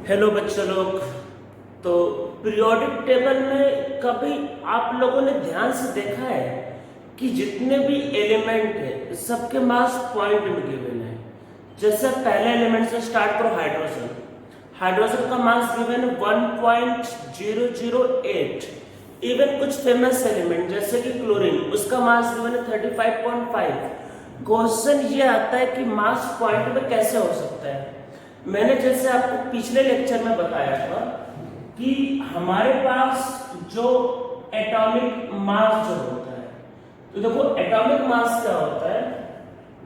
Hello बच्चों लोग। तो पीरियोडिक टेबल में कभी आप लोगों ने ध्यान से देखा है कि जितने भी एलिमेंट है सबके मास पॉइंट में गिवन है। जैसे पहले एलिमेंट से स्टार्ट करो, हाइड्रोजन। हाइड्रोजन का मास गिवन है 1.008। इवन कुछ फेमस एलिमेंट जैसे कि क्लोरीन, उसका मास गिवन है 35.5। क्वेश्चन ये आता है कि मास पॉइंट में कैसे हो सकता है। मैंने जैसे आपको पिछले लेक्चर में बताया था कि हमारे पास जो एटॉमिक मास जो होता है, तो देखो एटॉमिक मास क्या होता है,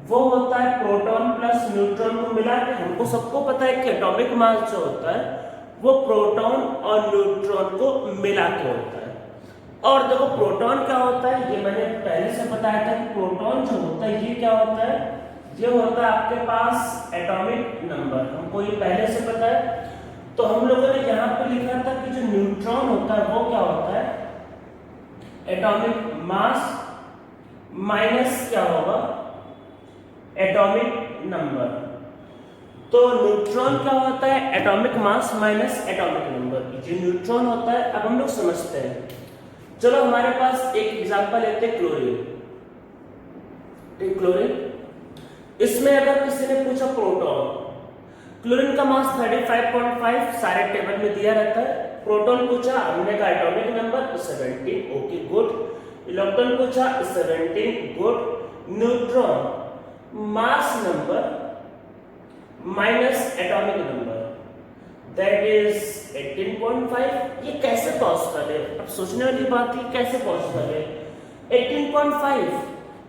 वो होता है प्रोटॉन प्लस न्यूट्रॉन को मिला के। हमको सबको पता है कि एटॉमिक मास जो होता है वो प्रोटॉन और न्यूट्रॉन को मिला के होता है। और देखो प्रोटॉन क्या होता है, ये मैंने पहले से बताया था कि प्रोटॉन जो होता है ये क्या होता है, ये होता है आपके पास एटॉमिक नंबर, हमको ये पहले से पता है। तो हम लोगों ने यहाँ पे लिखा था कि जो न्यूट्रॉन होता है वो क्या होता है, एटॉमिक मास माइनस क्या होगा, एटॉमिक नंबर। तो न्यूट्रॉन क्या होता है, atomic mass minus atomic number, जो न्यूट्रॉन होता है। अब हम लोग समझते हैं, चलो हमारे पास एक एग्जांपल लेते हैं क्लोरीन। क्लोरीन, इसमें अगर किसी ने पूछा प्रोटॉन, क्लोरीन का मास 35.5 सारे टेबल में दिया रहता है। प्रोटॉन पूछा, हमने कहा atomic number 17, okay good. Electron पूछा 17, good. Neutron mass number minus atomic number, that is 18.5। ये कैसे पॉसिबल है? अब सोचने वाली बात है, कैसे पॉसिबल है? 18.5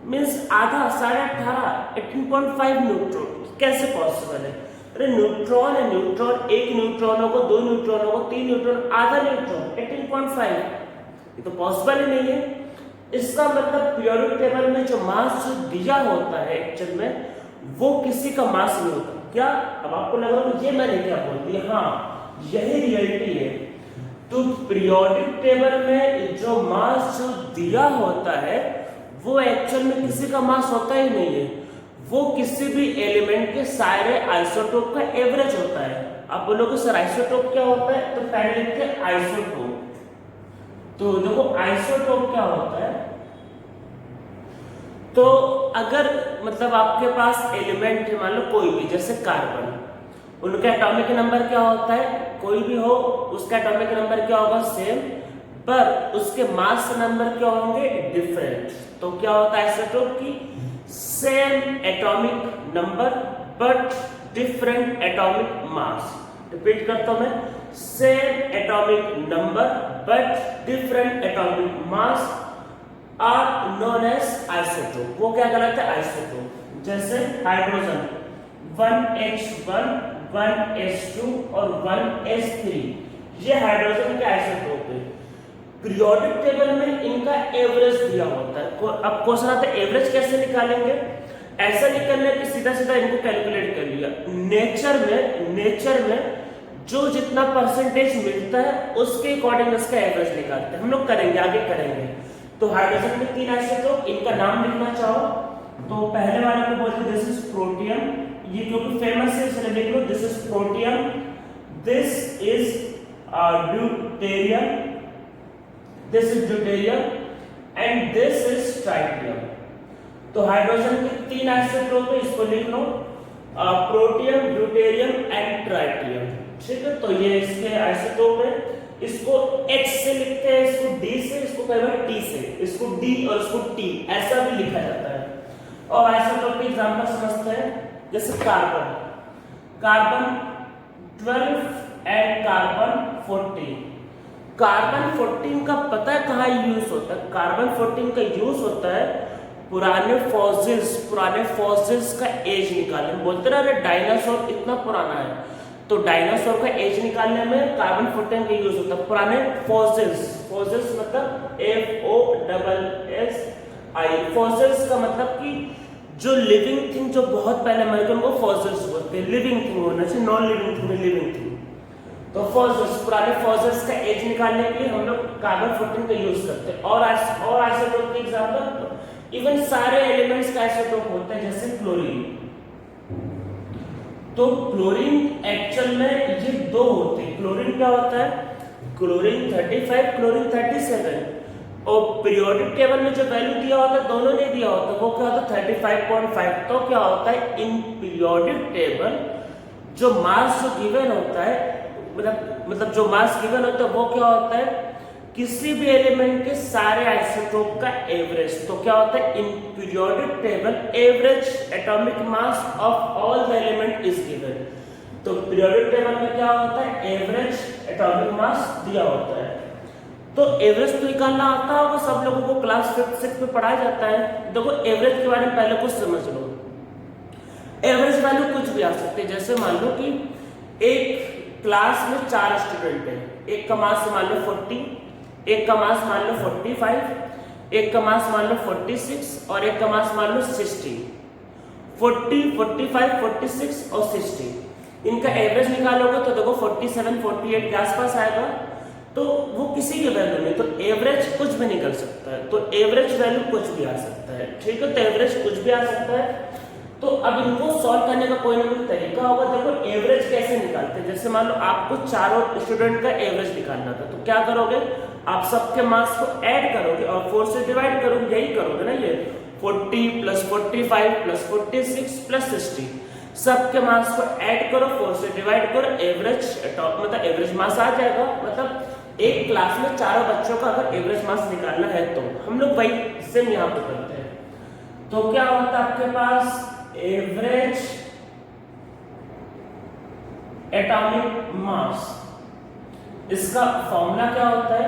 मीन्स आधा, 18.5, 18.5 न्यूट्रॉन, कैसे पॉसिबल है? अरे न्यूट्रॉन है, न्यूट्रॉन, एक न्यूट्रॉन होगा, दो न्यूट्रॉन होगा, तीन न्यूट्रॉन, आधा न्यूट्रॉन, 18.5, ये तो पॉसिबल ही नहीं है। इसका मतलब पीरियोडिक टेबल में जो मास जो दिया होता है एक्चुअल में वो किसी का मास नहीं होता। क्या अब आपको लग रहा है ये मैंने क्या बोल दिया? हाँ, यही रियलिटी है। तो पीरियोडिक टेबल में जो मास जो दिया होता है वो एक्चुअल में किसी का मास होता ही नहीं है, वो किसी भी एलिमेंट के सारे आइसोटोप का एवरेज होता है। आप बोलोगे सर आइसोटोप क्या होता है, तो पहले लिखते हैं आइसोटोप। तो देखो आइसोटोप क्या होता है, तो अगर मतलब आपके पास एलिमेंट है, मान लो कोई भी, जैसे कार्बन, उनका एटॉमिक नंबर क्या होता है, कोई भी हो उसका एटॉमिक नंबर क्या होगा, सेम, पर उसके मास नंबर क्या होंगे, डिफरेंट। तो क्या होता है आइसोटोप की, same atomic number but different atomic mass. Repeat करता हूं मैं, same atomic number but different atomic mass are known as isotope. वो क्या कहलाता है, आइसोटोप। जैसे हाइड्रोजन 1H1, 1H2 और 1H3, ये हाइड्रोजन के आइसोटोप है। पीरियोडिक टेबल में इनका एवरेज दिया होता है। अब क्वेश्चन आता है एवरेज कैसे निकालेंगे? ऐसा नहीं करना कि सीधा सीधा इनको कैलकुलेट कर लिया। नेचर में जो जितना परसेंटेज मिलता है उसके अकॉर्डिंग इसका एवरेज निकालते हैं। हम लोग करेंगे, आगे करेंगे। तो हाइड्रोजन में 3 आइसोटोप, इनका नाम लिखना चाहो तो पहले वाले को बोलते दिस इज प्रोटियम, ये क्योंकि फेमस है इसलिए लिख लो this is protium, this is deuterium, this is deuterium and this is tritium. तो हाइड्रोजन के 3 आइसोटोप है, इसको लिख लो प्रोटियम, ड्यूटेरियम एंड ट्राइटियम। ठीक है, तो ये इसके आइसोटोप है। इसको H से लिखते हैं, इसको D से, इसको कई बार T से, इसको D और इसको T ऐसा भी लिखा जाता है। और आइसोटोप के एग्जांपल समझते हैं, जैसे कार्बन 12 एंड कार्बन 14। कार्बन 14 का पता है कहाँ यूज होता है? कार्बन 14 का यूज होता है पुराने फॉसिल्स का एज निकालने में। बोलते ना अरे डायनासोर इतना पुराना है, तो डायनासोर का एज निकालने में कार्बन 14 का यूज होता है। पुराने फॉसिल्स मतलब FOSSI, फॉसिल्स का मतलब कि जो लिविंग थिंग जो बहुत पहले मर गए उनको फॉसिल्स बोलते हैं। लिविंग थिंग होना चाहिए, नॉन लिविंग थिंग में लिविंग थिंग। तो फॉसिल्स, पुराने फॉसिल्स का एज निकालने के लिए हम लोग कार्बन 14 का यूज करते हैं। और आइसोटोप के एग्जांपल इवन सारे एलिमेंट्स का आइसोटोप होता है, जैसे क्लोरीन तो क्लोरीन एक्चुअल में ये दो होते हैं। क्लोरीन क्या होता है? Chlorine 35, chlorine 37। और पीरियोडिक टेबल में जो वैल्यू दिया होता है दोनों ने दिया होता है, वो क्या होता है 35.5। तो क्या होता है इन पीरियोडिक टेबल जो मास जो गिवन होता है, मतलब जो मास गिवन होता है वो क्या होता है किसी भी एलिमेंट के सारे आइसोटोप का एवरेज। तो क्या होता है in periodic table average atomic mass of all the element is given. तो पीरियोडिक टेबल में क्या होता है एवरेज एटॉमिक मास दिया होता है। तो एवरेज तो निकालना आता होगा सब लोगों को, क्लास 5th 6th में पढ़ाया जाता है। देखो एवरेज के बारे में पहले कुछ समझ लो। एवरेज वैल्यू कुछ भी आ सकती है। जैसे मान लो कि एक क्लास में 4 स्टूडेंट है, एक का मास मान लो 40, एक का मास मान लो 45, एक का मास मान लो 46 और एक का मास मान लो 60। 40, 45, 46 और 60 इनका एवरेज निकालोगे तो देखो 47, 48 के आसपास आएगा। तो वो किसी की वैल्यू नहीं, तो एवरेज कुछ भी निकल सकता है। तो एवरेज वैल्यू कुछ भी आ सकता है, ठीक है। तो एवरेज कुछ भी आ सकता है। तो अब इनको सॉल्व करने का कोई ना कोई तरीका होगा। देखो एवरेज कैसे निकालते हैं। जैसे मान लो आपको चारों स्टूडेंट का एवरेज निकालना था, तो क्या करोगे आप सबके मार्क्स को ऐड करोगे और 4 से डिवाइड करोगे, यही करोगे ना। ये 40 प्लस 45 प्लस 46 प्लस 60 सबके मार्क्स को ऐड करो, 4 से डिवाइड करो, एवरेज मतलब एवरेज मार्क्स आ जाएगा। मतलब एक क्लास में चारों बच्चों का अगर एवरेज मार्क्स निकालना है तो हम लोग वही सेम यहाँ पे करते हैं। तो क्या होता है आपके पास एवरेज एटॉमिक मास, इसका फॉर्मूला क्या होता है?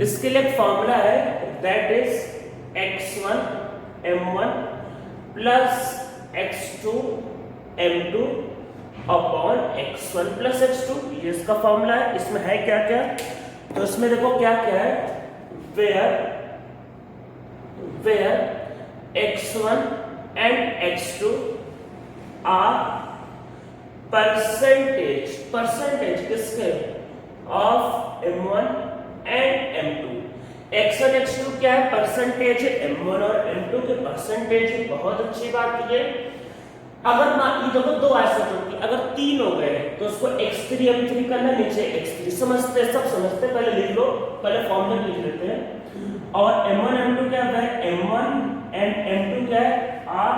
इसके लिए फॉर्मूला है that is x1 m1 plus x2 m2 upon x1 plus x2। ये इसका फॉर्मूला है। इसमें है क्या क्या? तो इसमें देखो क्या क्या है, where x1 and x2 are percentage किसके of m1 and m2। x1 x2 क्या है? परसेंटेज m1 और m2 के परसेंटेज। बहुत अच्छी बात ये। अगर मान ली देखो दो आइसोटोप की अगर 3 हो गए तो उसको x3 m3 करना, नीचे x3 समझते सब समझते, पहले लिख लो, पहले फॉर्मूला लिख लेते हैं। और m1 m2 क्या है? m1 एंड m2 क्या है? Are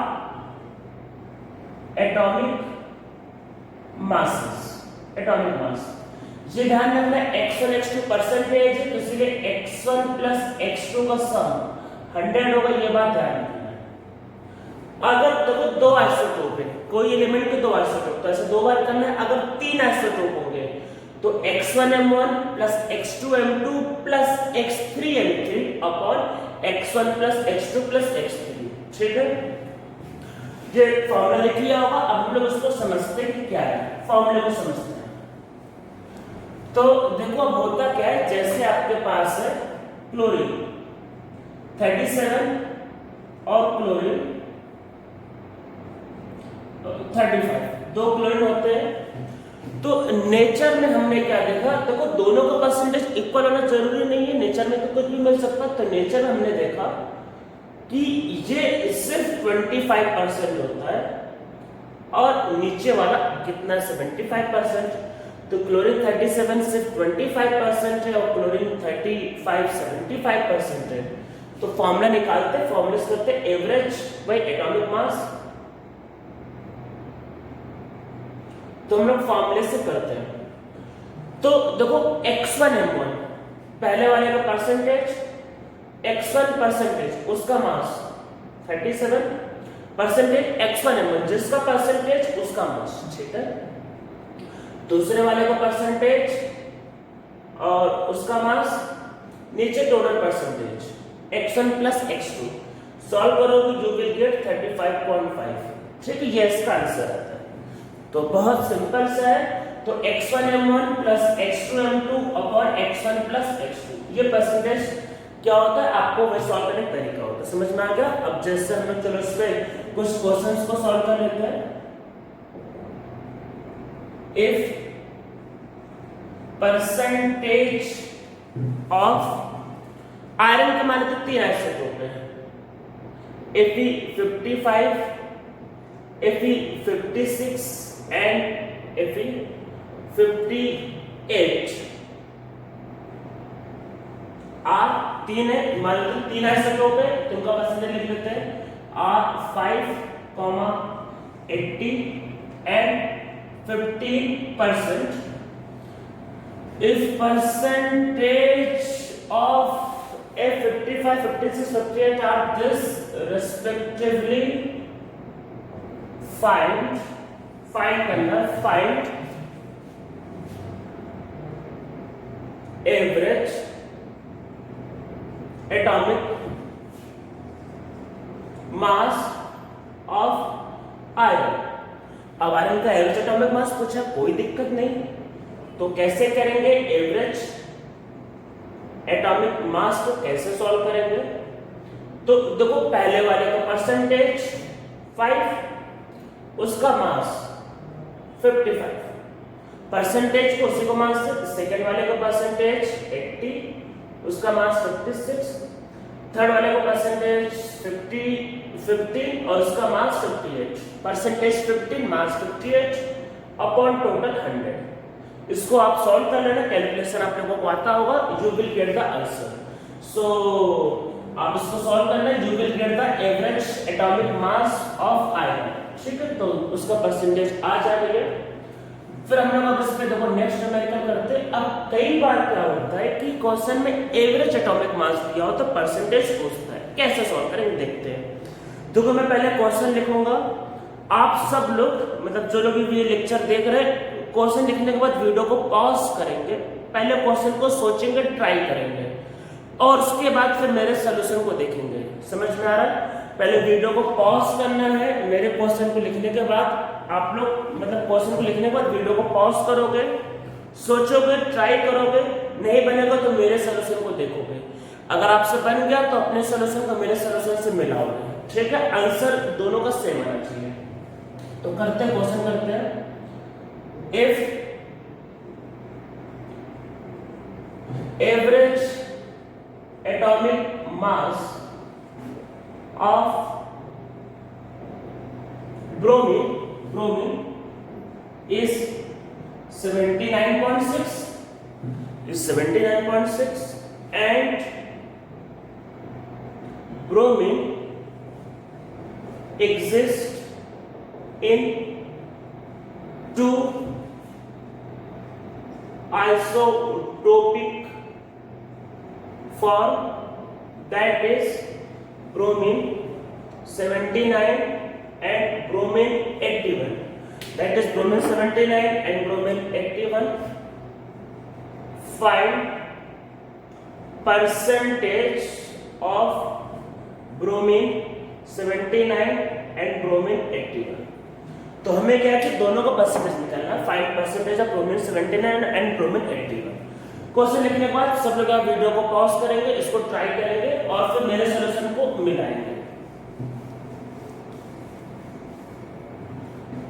atomic masses, atomic mass. ये ध्यान रखना x1 x2 परसेंटेज है, तो इसलिए x1 प्लस x2 का सम 100 होगा। ये बात ध्यान रखना है। अगर देखो दो आइसोटोप है, कोई एलिमेंट के दो आइसोटोप, तो ऐसे दो बार करना है। अगर 3 आइसोटोप हो गए तो x1 m1 plus x2 m2 plus x3 m3 upon x1 plus x2 plus x3, ठीक है। ये फॉर्मूला लिख लिया होगा। अब हम लोग उसको समझते हैं कि क्या है, फॉर्मूले को समझते हैं। तो देखो अब होता क्या है, जैसे आपके पास है क्लोरीन 37 और क्लोरीन 35, दो क्लोरीन होते हैं। तो नेचर में हमने क्या देखा, देखो दोनों का परसेंटेज इक्वल होना जरूरी नहीं है, नेचर में तो कुछ भी मिल सकता। तो नेचर में हमने देखा कि ये सिर्फ 25% होता है और नीचे वाला कितना 75%। तो क्लोरीन 37 सिर्फ 25% है और क्लोरीन 35 75% है। तो फॉर्मूला निकालते हैं, फॉर्मूला से करते हैं एवरेज बाय एटॉमिक मास। तो हम लोग फॉर्मूले से करते हैं। तो देखो x1 m1 पहले वाले का परसेंटेज, x1 परसेंटेज उसका मास 37 परसेंटेज x1 m1 जिसका परसेंटेज उसका मास, ठीक है। दूसरे वाले का परसेंटेज और उसका मास, नीचे total percentage x1 plus x2। Solve करोगे यू विल गेट 35.5, ठीक है। ये इसका आंसर आता है। तो बहुत सिंपल सा है। तो x1 m1 plus x2 m2 upon x1 plus x2, ये परसेंटेज क्या होता है आपको वही सॉल्व करने का तरीका होता है। समझ में आ गया? अब जैसे हम लोग चलो इस पे कुछ क्वेश्चंस को सॉल्व कर लेते हैं। इफ परसेंटेज ऑफ आयरन के मान तो 3 आइसोटोप है, Fe 55, Fe 56 and if 58 are 3 है, मान लो 3 आइसोटोप है तो उनका परसेंटेज लिख लेते हैं are 5,80 and 15%. If percentage of A55, 56, 58 are this respectively, find average atomic mass of iron. अब आयरन का एवरेज एटॉमिक मास पूछा, कोई दिक्कत नहीं, तो कैसे करेंगे एवरेज एटॉमिक मास को कैसे सॉल्व करेंगे? तो देखो पहले वाले का परसेंटेज 5, उसका मास 55, परसेंटेज को उसी को मास से, सेकंड वाले का परसेंटेज 80, उसका मास 56, थर्ड वाले का परसेंटेज 50 और उसका मास 58, परसेंटेज 15 मास 58 अपॉन टोटल 100। इसको आप सॉल्व कर लेना, कैलकुलेशन आप लोगों को आता होगा, you will get the answer. So आप इसको सॉल्व करना, you will get the average atomic mass of iron, ठीक है? तो उसका परसेंटेज आ जाएगा। फिर हम लोग अब इस पे देखो नेक्स्ट न्यूमेरिकल करते हैं। अब कई बार क्या होता है कि क्वेश्चन में एवरेज एटॉमिक मास दिया हो तो परसेंटेज पूछता है, कैसे सॉल्व करेंगे देखते हैं। देखो मैं पहले क्वेश्चन लिखूंगा, आप सब लोग मतलब जो लोग ये लेक्चर देख रहे हैं, क्वेश्चन लिखने के बाद वीडियो को पॉज करेंगे, पहले क्वेश्चन को सोचेंगे, ट्राई करेंगे और उसके बाद फिर मेरे सॉल्यूशन को देखेंगे। समझ में आ रहा है? पहले वीडियो को पॉज करना है, मेरे क्वेश्चन को लिखने के बाद आप लोग मतलब क्वेश्चन को लिखने के बाद वीडियो को पॉज करोगे, सोचोगे, ट्राई करोगे, नहीं बनेगा तो मेरे सॉल्यूशन को देखोगे। अगर आपसे बन गया तो अपने सॉल्यूशन को मेरे सॉल्यूशन से मिलाओगे, ठीक है? आंसर दोनों का सेम आना चाहिए। तो करते हैं, क्वेश्चन करते हैं। If average atomic mass of bromine is 79.6 and bromine exists in 2 isotopic form, that is bromine 79 and bromine 81, that is bromine 79 and bromine 81. Find percentage of bromine 79 and bromine 81. तो हमें क्या है कि दोनों का परसेंटेज निकालना है। Find percentage of bromine 79 and bromine 81। Question लिखने के बाद सब लोग आप वीडियो को पॉज करेंगे, इसको ट्राई करेंगे और फिर मेरे सॉल्यूशन को मिलाएंगे।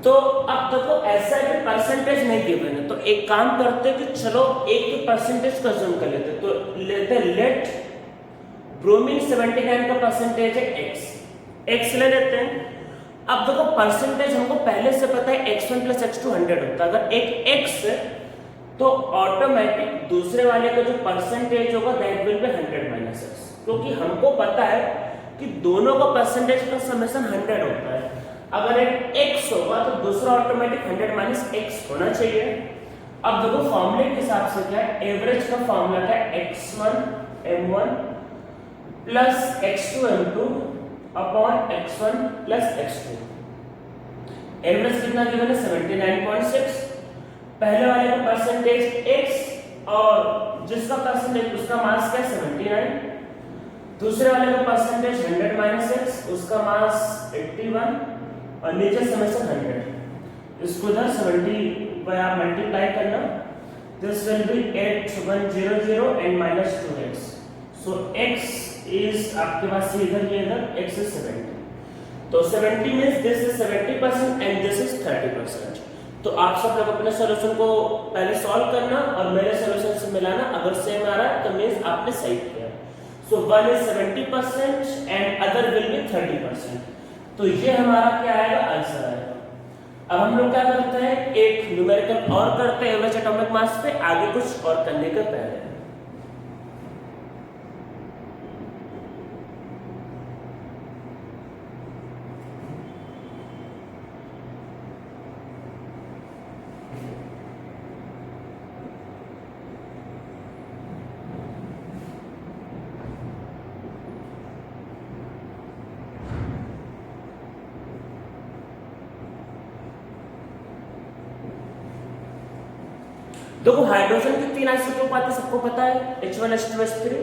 तो अब देखो ऐसा है कि परसेंटेज नहीं गिवन है, तो एक काम करते हैं कि चलो एक परसेंटेज का जूम कर लेते हैं। तो लेते हैं लेट ब्रोमीन 79 का परसेंटेज है x ले लेते हैं। अब देखो परसेंटेज हमको पहले से पता है x1 + x2 100 होता है। अगर एक x है तो ऑटोमेटिक दूसरे वाले का जो परसेंटेज होगा दैट विल बी 100 - x, क्योंकि हमको पता है कि दोनों का परसेंटेज का समेशन 100 होता है। अगर एक x होगा तो दूसरा ऑटोमेटिक 100 - x होना चाहिए। अब देखो फॉर्मूले के हिसाब से क्या है, एवरेज का फॉर्मूला क्या है, x1 m1 + x2 m2 upon x1 + x2। Average कितना गिवन है 79.6, पहले वाले का परसेंटेज x और जिसका परसेंटेज उसका मास क्या 79, दूसरे वाले का परसेंटेज 100 - x उसका मास 81 और नीचे समेशन 100। इसको इधर 70 by आप मल्टीप्लाई करना, this will be 8100 and -2x। So x is आपके पास इधर ये इधर x is 70, तो 70 means this is 70% and this is 30%। तो आप सब लोग अपने सॉल्यूशन को पहले सॉल्व करना और मेरे सॉल्यूशन से मिलाना, अगर सेम आ रहा है तो मींस आपने सही किया। So one is 70% and other will be 30%। तो ये हमारा क्या आएगा, आंसर आएगा। अब हम लोग क्या करते हैं, एक न्यूमेरिकल और करते हैं एवरेज एटॉमिक मास पे, आगे कुछ और करने के पहले। देखो हाइड्रोजन की 3 आइसोटोप आते सबको पता है, H1 H2 H3।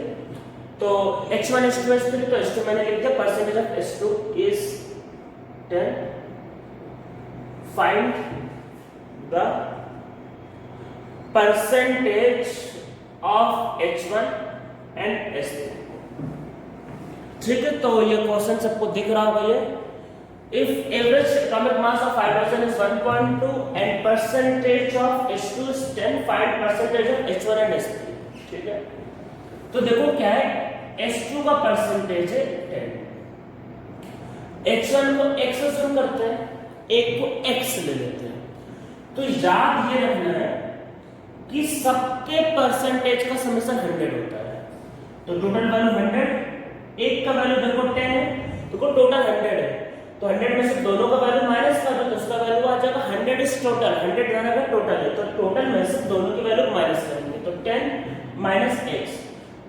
तो H1 H2 H3 तो H2 मैंने लिख दिया, percentage of H2 is 10। Find the percentage of H1 and H3। ठीक है, तो ये क्वेश्चन सबको दिख रहा होगा ये। If average atomic mass of hydrogen is 1.2 and percentage of H2 is 10, find percentage of H1 and H3। ठीक है, तो देखो क्या है, H2 का परसेंटेज है 10, H1 को x से शुरू करते हैं, एक को x ले लेते हैं। तो याद ये रखना है कि सबके परसेंटेज का समेशन 100 होता है। तो टोटल वैल्यू 100, एक का वैल्यू देखो 10 है, देखो टोटल 100 है, तो 100 में से दोनों का वैल्यू माइनस कर दो तो उसका वैल्यू आ जाएगा 100 इज टोटल, 100 जाना का टोटल है, तो टोटल में से दोनों की वैल्यू माइनस करेंगे, तो 10 माइनस x,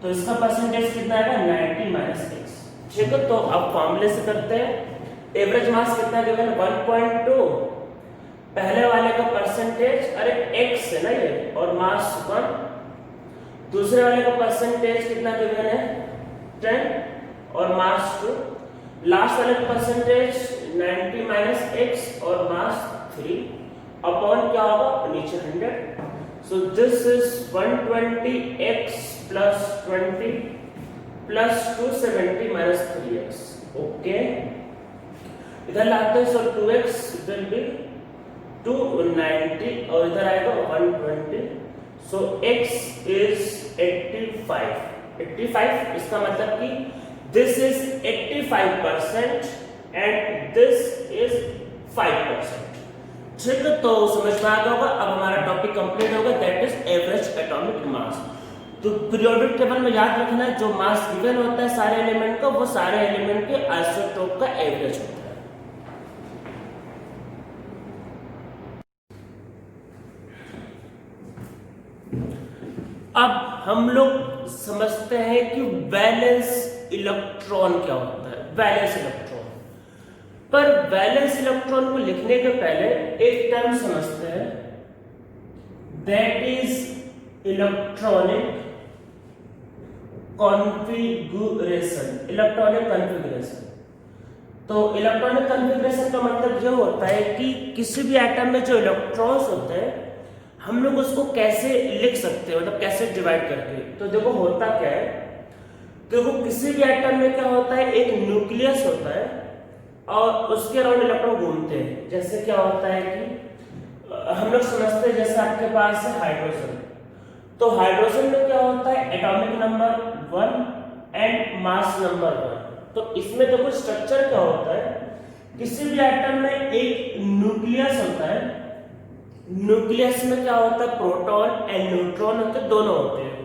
तो इसका परसेंटेज कितना आएगा 90 माइनस x। ठीक है, तो अब फॉर्मूले से करते हैं। एवरेज मास कितना गिवन 1.2, पहले वाले का परसेंटेज अरे x है ना ये, और मास 1, दूसरे वाले का परसेंटेज कितना गिवन है 10 और मास 2, लास्ट वाले परसेंटेज 90 माइनस x और मास 3 अपॉन क्या होगा नीचे 100। सो this is 120x plus 20 plus 270 minus 3x। Okay, इधर लाते हैं, सो 2x विल बी 290 और इधर आएगा 120, सो x इज 85। इसका मतलब कि this is 85% and this is 5%। ठीक है, तो समझ में आ गया होगा। अब हमारा टॉपिक कंप्लीट होगा, दैट इज एवरेज एटॉमिक मास। तो पीरियोडिक टेबल में याद रखना है, जो मास गिवन होता है सारे एलिमेंट का, वो सारे एलिमेंट के आइसोटोप का एवरेज होता है। अब हम लोग समझते हैं कि वैलेंस इलेक्ट्रॉन क्या होता है, वैलेंस इलेक्ट्रॉन। पर वैलेंस इलेक्ट्रॉन को लिखने के पहले एक टर्म समझते हैं, that is electronic configuration. Electronic configuration, तो इलेक्ट्रॉनिक कॉन्फ़िगरेशन का मतलब ये होता है कि किसी भी एटम में जो इलेक्ट्रॉन्स होते हैं हम लोग उसको कैसे लिख सकते हैं, मतलब कैसे डिवाइड करके। तो देखो होता क्या है, देखो किसी भी एटम में क्या होता है, एक न्यूक्लियस होता है और उसके अराउंड इलेक्ट्रॉन घूमते हैं। जैसे क्या होता है कि हम लोग समझते हैं, जैसे आपके पास है हाइड्रोजन, तो हाइड्रोजन में क्या होता है, atomic number 1 and mass number 1। तो इसमें देखो स्ट्रक्चर क्या होता है, किसी भी एटम में एक न्यूक्लियस होता है, न्यूक्लियस में क्या होता है, प्रोटॉन एंड न्यूट्रॉन होते हैं, दोनों होते हैं।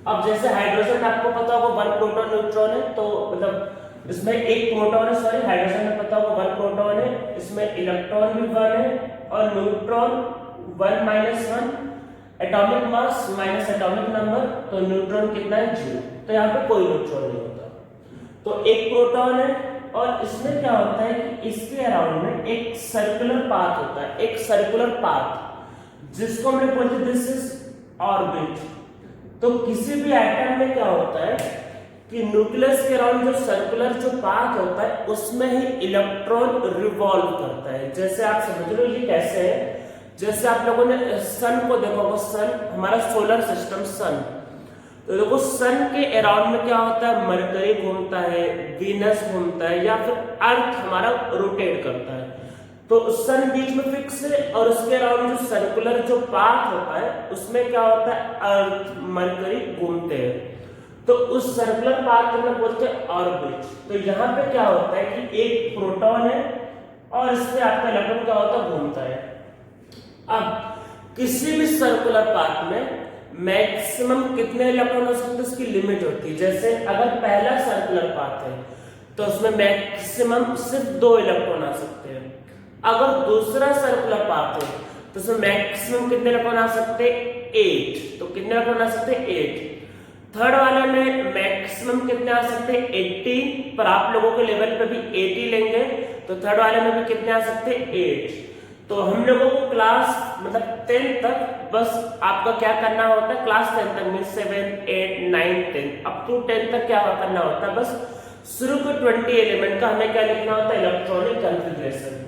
अब जैसे हाइड्रोजन आपको पता होगा 1 प्रोटॉन न्यूट्रॉन है, तो मतलब इसमें एक प्रोटॉन है, सॉरी हाइड्रोजन में पता होगा 1 प्रोटॉन है, इसमें इलेक्ट्रॉन भी 1 है और neutron 1 minus 1, atomic mass minus atomic number, तो न्यूट्रॉन कितना है 0, तो यहाँ पे कोई न्यूट्रॉन नहीं होता। तो एक प्रोटॉन है और इसमें क्या होता है कि इसके अराउंड में एक सर्कुलर पाथ होता है, एक सर्कुलर पाथ जिसको हमने बोलते हैं दिस इज ऑर्बिट। तो किसी भी एटम में क्या होता है कि न्यूक्लियस के अराउंड जो सर्कुलर जो पाथ होता है उसमें ही इलेक्ट्रॉन रिवॉल्व करता है। जैसे आप समझ लो ये कैसे है, जैसे आप लोगों ने सन को देखा होगा, सन हमारा सोलर सिस्टम सन, तो देखो सन के अराउंड में क्या होता है, मरकरी घूमता है, वीनस घूमता है, या फिर अर्थ हमारा रोटेट करता है। तो सन बीच में फिक्स है और उसके अराउंड जो सर्कुलर जो पाथ होता है उसमें क्या होता है, अर्थ मरकरी घूमते हैं, तो उस सर्कुलर पाथ को बोलते हैं ऑर्बिट। तो यहाँ पे क्या होता है कि एक प्रोटॉन है और इस पे आपका इलेक्ट्रॉन क्या होता है, घूमता है। अब किसी भी सर्कुलर पाथ में मैक्सिमम कितने इलेक्ट्रॉन हो सकते हैं, उसकी लिमिट होती है। जैसे अगर पहला सर्कुलर पाथ है तो उसमें मैक्सिमम सिर्फ 2 इलेक्ट्रॉन आ सकते हैं। अगर दूसरा सर्कुलर पाथ है तो उसमें मैक्सिमम कितने इलेक्ट्रॉन आ सकते हैं, 8। तो कितने इलेक्ट्रॉन आ सकते हैं, 8। थर्ड वाले में मैक्सिमम कितने आ सकते हैं, 18, पर आप लोगों के लेवल पे भी 80 लेंगे तो थर्ड वाले में भी कितने आ सकते हैं, 8। तो हम लोगों को क्लास मतलब 10 तक बस आपका क्या करना होता है, क्लास 10 तक मीन 7, 8, 9, 10 अप टू 10 तक क्या करना होता है, बस शुरू के 20 एलिमेंट का हमें क्या लिखना होता है, इलेक्ट्रॉनिक कॉन्फ़िगरेशन।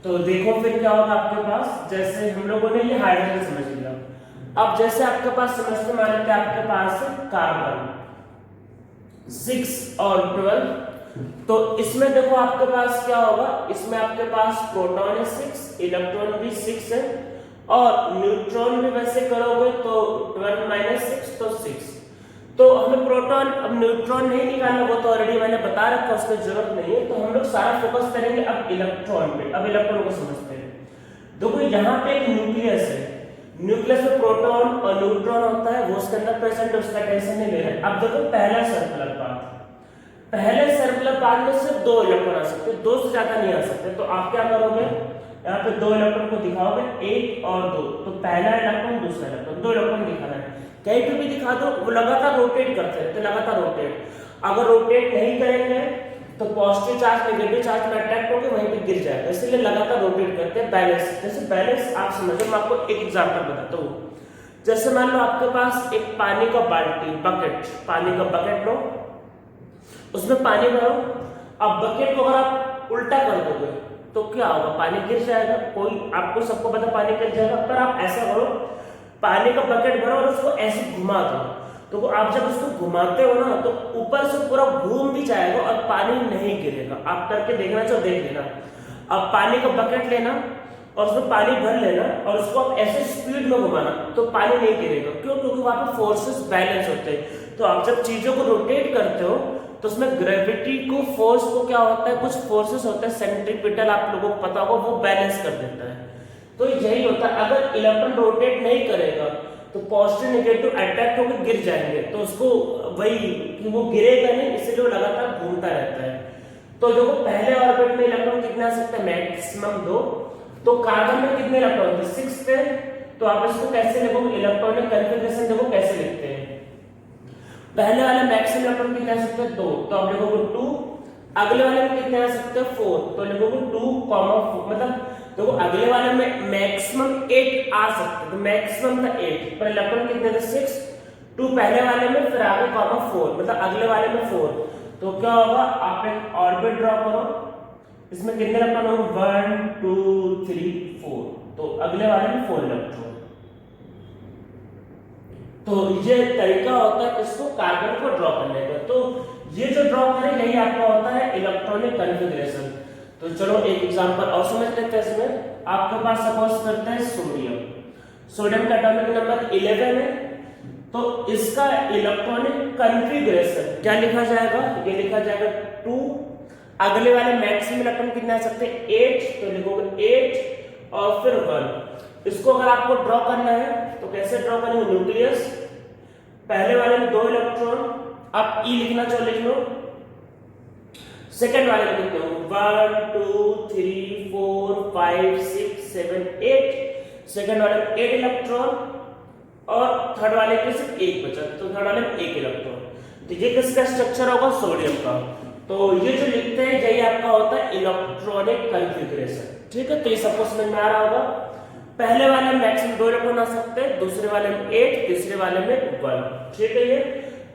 तो देखो फिर क्या होगा आपके पास, जैसे हम लोगों ने ये हाइड्रोजन समझ लिया। अब जैसे आपके पास समझते माने थे आपके पास कार्बन 6 और 12, तो इसमें देखो आपके पास क्या होगा, इसमें आपके पास प्रोटॉन है 6, इलेक्ट्रॉन भी 6 है, और न्यूट्रॉन भी वैसे करोगे तो 12 - 6 तो 6। तो हमें प्रोटॉन अब न्यूट्रॉन नहीं निकालना, वो तो ऑलरेडी मैंने बता रखा, उसकी जरूरत नहीं है। तो हम लोग सारा फोकस करेंगे अब इलेक्ट्रॉन पे। अब इलेक्ट्रॉन को समझते हैं। देखो यहाँ पे एक न्यूक्लियस है, न्यूक्लियस में प्रोटॉन और न्यूट्रॉन होता है, वो उसके अंदर प्रेजेंट है, उसका टेंशन नहीं ले रहे। अब देखो पहला सर्कुलर पाथ, पहले सर्कुलर पाथ में सिर्फ 2 इलेक्ट्रॉन आ सकते हैं, 2 से ज्यादा नहीं आ सकते। तो आप क्या करोगे, यहाँ पे 2 इलेक्ट्रॉन को दिखाओगे, 1 और 2। तो पहला इलेक्ट्रॉन दूसरा इलेक्ट्रॉन, 2 इलेक्ट्रॉन दिखाना है। कहीं पे भी दिखा दो, वो लगातार रोटेट करते रहते, लगातार रोटेट। अगर रोटेट नहीं करेंगे तो पॉजिटिव चार्ज नेगेटिव चार्ज में अट्रैक्ट होकर वहीं पे गिर जाएगा, इसलिए लगातार रोटेट करते हैं। बैलेंस, जैसे बैलेंस आप समझो, मैं आपको एक एग्जांपल बताता हूँ। जैसे मान लो आपके पास एक पानी का बाल्टी, बकेट, पानी का बकेट लो, उसमें पानी भरो। अब बकेट को अगर आप उल्टा कर दोगे तो क्या होगा, पानी गिर जाएगा। कोई आपको सबको पता पानी गिर जाएगा, पर आप ऐसा करो, पानी का बकेट भरो और उसको ऐसे घुमा दो। तो आप जब उसको घुमाते हो ना तो ऊपर से पूरा घूम भी जाएगा और पानी नहीं गिरेगा। आप करके देखना, चाहो देख लेना। अब पानी का बकेट लेना और उसमें पानी भर लेना और उसको आप ऐसे स्पीड में घुमाना तो पानी नहीं गिरेगा। क्यों? क्योंकि वहां पे फोर्सेस बैलेंस होते हैं। तो आप जब चीजों को रोटेट करते हो तो उसमें ग्रेविटी को, फोर्स को क्या होता है, कुछ फोर्सेस होते हैं सेंट्रीपिटल, आप लोगों को पता होगा, वो बैलेंस कर देता है। तो यही होता है, अगर इलेक्ट्रॉन रोटेट नहीं करेगा तो पॉजिटिव नेगेटिव अट्रैक्ट होकर गिर जाएंगे। तो उसको वही कि वो गिरेगा नहीं, इसलिए वो लगातार घूमता रहता है। तो देखो पहले ऑर्बिट में इलेक्ट्रॉन कितने आ सकते हैं, मैक्सिमम 2। तो कार्बन में कितने इलेक्ट्रॉन थे, 6 थे। तो आप इसको कैसे लिखोगे, इलेक्ट्रॉनिक कॉन्फ़िगरेशन देखो कैसे लिखते हैं। पहले वाले मैक्सिमम इलेक्ट्रॉन कितने आ सकते हैं, 2, तो आप लिखोगे 2। अगले वाले में कितने आ सकते हैं, 4, तो लिखोगे 2, 4। मतलब देखो अगले वाले में मैक्सिमम 8 आ सकते हैं, तो मैक्सिमम था 8, पर इलेक्ट्रॉन कितने थे, 6। 2 पहले वाले में, फिर आगे 4, मतलब अगले वाले में 4। तो क्या होगा, आप एक ऑर्बिट ड्रॉ करो, इसमें कितने इलेक्ट्रॉन होंगे, 1, 2, 3, 4। तो अगले वाले में 4 इलेक्ट्रॉन। तो ये तरीका होता है इसको कार्बन को ड्रॉ करने का। तो ये जो ड्रॉ करें यही आपका होता है इलेक्ट्रॉनिक कॉन्फ़िगरेशन। तो चलो एक एग्जांपल और समझ लेते हैं। इसमें आपके पास सपोज करते हैं सोडियम, सोडियम का एटॉमिक नंबर 11 है। तो इसका इलेक्ट्रॉनिक कॉन्फ़िगरेशन क्या लिखा जाएगा, ये लिखा जाएगा 2। अगले वाले मैक्सिमम इलेक्ट्रॉन कितने आ सकते हैं, 8, तो लिखोगे 8 और फिर 1। इसको अगर आपको ड्रॉ करना है तो कैसे ड्रॉ करेंगे, न्यूक्लियस, पहले वाले में 2 इलेक्ट्रॉन, आप ई लिखना चाहो लिख लो। सेकंड वाले में लिखते हो 1, 2, 3, 4, 5, 6, 7, 8। सेकंड वाले में 8 इलेक्ट्रॉन और थर्ड वाले में सिर्फ 1 बचा, तो थर्ड वाले में 1 इलेक्ट्रॉन। तो ये किसका स्ट्रक्चर होगा, सोडियम का। तो ये जो लिखते हैं यही आपका होता है इलेक्ट्रॉनिक कॉन्फ़िगरेशन। ठीक है, तो ये सबको समझ में आ रहा होगा। पहले वाले में मैक्सिमम 2 इलेक्ट्रॉन आ सकते हैं, दूसरे वाले में 8, तीसरे वाले में 1। ठीक है ये।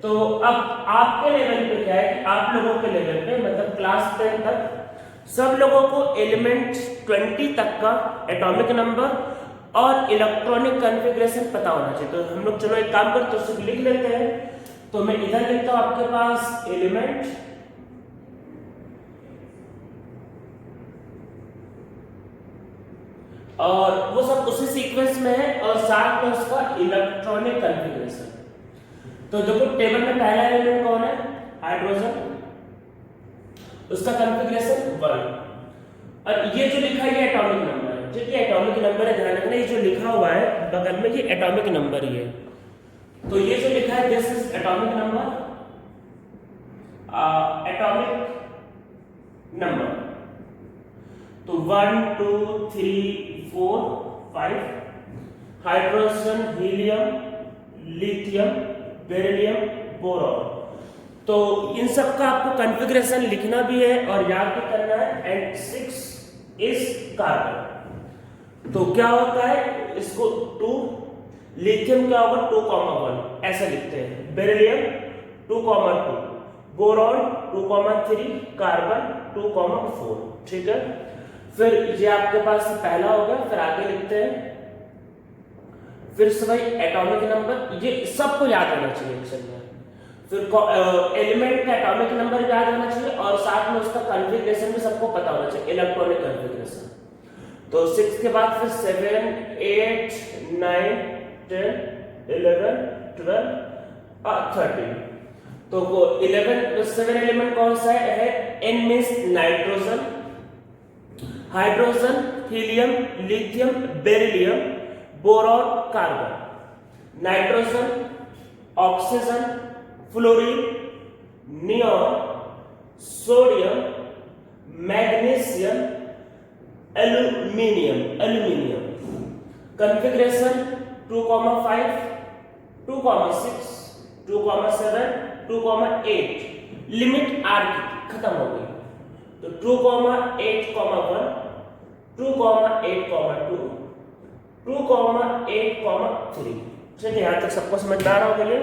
तो अब आपके लेवल पे क्या है कि आप लोगों के लेवल पे मतलब क्लास 10 तक सब लोगों को एलिमेंट 20 तक का एटॉमिक नंबर और इलेक्ट्रॉनिक कॉन्फ़िगरेशन पता होना चाहिए। तो हम लोग चलो एक काम करते हैं, उसको लिख लेते हैं। तो मैं इधर लिखता हूं आपके पास एलिमेंट, और वो सब उसी सीक्वेंस में है और साथ में उसका इलेक्ट्रॉनिक कॉन्फ़िगरेशन। तो देखो टेबल में पहला एलिमेंट कौन है, हाइड्रोजन, उसका कॉन्फ़िगरेशन 1। और ये जो लिखा है ये एटॉमिक नंबर है, ठीक है, एटॉमिक नंबर है, ध्यान रखना, ये जो लिखा हुआ है बगल में ये एटॉमिक नंबर ही है। तो ये जो लिखा है this is atomic number, atomic number. तो 1 2 3 4 5 hydrogen, helium, lithium, beryllium, boron. तो इन सब का आपको कॉन्फ़िगरेशन लिखना भी है और याद भी करना है। And 6 is carbon. तो क्या होता है इसको 2, लिथियम क्या होगा 2,1 ऐसा लिखते हैं, बेरिलियम 2,2, बोरॉन 2,3, कार्बन 2,4, ठीक है। फिर ये आपके पास पहला हो गया, फिर आगे लिखते हैं, फिर से भाई एटॉमिक नंबर, ये सबको याद होना चाहिए एक्चुअली में। फिर एलिमेंट का एटॉमिक नंबर याद होना चाहिए और साथ में उसका कॉन्फ़िगरेशन भी सबको पता होना चाहिए, इलेक्ट्रॉनिक कॉन्फ़िगरेशन। तो 6 के बाद फिर 7 8 9 10 11 12 और 13। तो वो 7 एलिमेंट कौन सा है? N means nitrogen, hydrogen, helium, lithium, beryllium, boron, carbon. Nitrogen, oxygen, fluorine, neon, sodium, magnesium, aluminium. Configuration 2,5, 2,6, 2,7, 2,8। Limit R की खत्म हो गई। तो 2,8,1, 2,8,2, 2,8,3, ठीक है। यहाँ तक सबको समझ में आ रहा होगा ये।